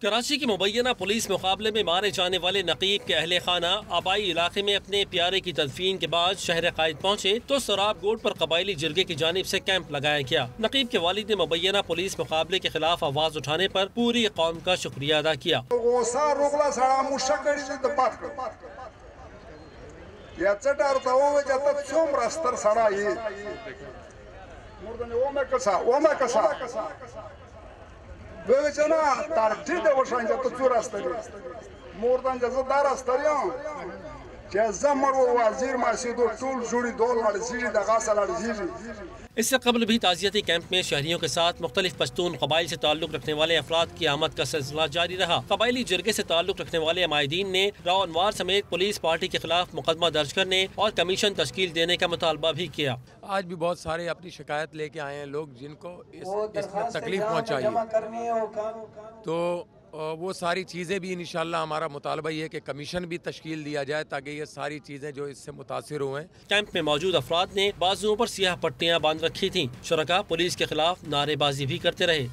कराची की मुबैना पुलिस मुकाबले में मारे जाने वाले नकीब के अहले खाना आबाई इलाके में अपने प्यारे की तदफीन के बाद शहर कायद पहुंचे तो सराब गोड पर कबायली जिरगे की जानिब से कैंप लगाया गया। नकीब के वालिद ने मुबैना पुलिस मुकाबले के खिलाफ आवाज उठाने पर पूरी कौम का शुक्रिया अदा किया। इससे कबल भी ताजियती कैंप में शहरियों के साथ मुख्तलिफ पश्तून कबाइल से ताल्लुक रखने वाले अफराद की आमद का सिलसिला जारी रहा। कबाइली जिरगे से ताल्लुक रखने वाले अमायदीन ने राव अनवार समेत पुलिस पार्टी के खिलाफ मुकदमा दर्ज करने और कमीशन तश्कील देने का मुतालबा भी किया। आज भी बहुत सारे अपनी शिकायत लेके आए हैं लोग जिनको इसमें तकलीफ पहुंचाई है, तो वो सारी चीज़ें भी इंशाल्लाह हमारा मुतालबा ये है कि कमीशन भी तश्कील दिया जाए ताकि ये सारी चीज़ें जो इससे मुतासिर हुए हैं। कैंप में मौजूद अफराद ने बाजुओं पर सियाह पट्टियां बांध रखी थीं। शुरका पुलिस के खिलाफ नारेबाजी भी करते रहे।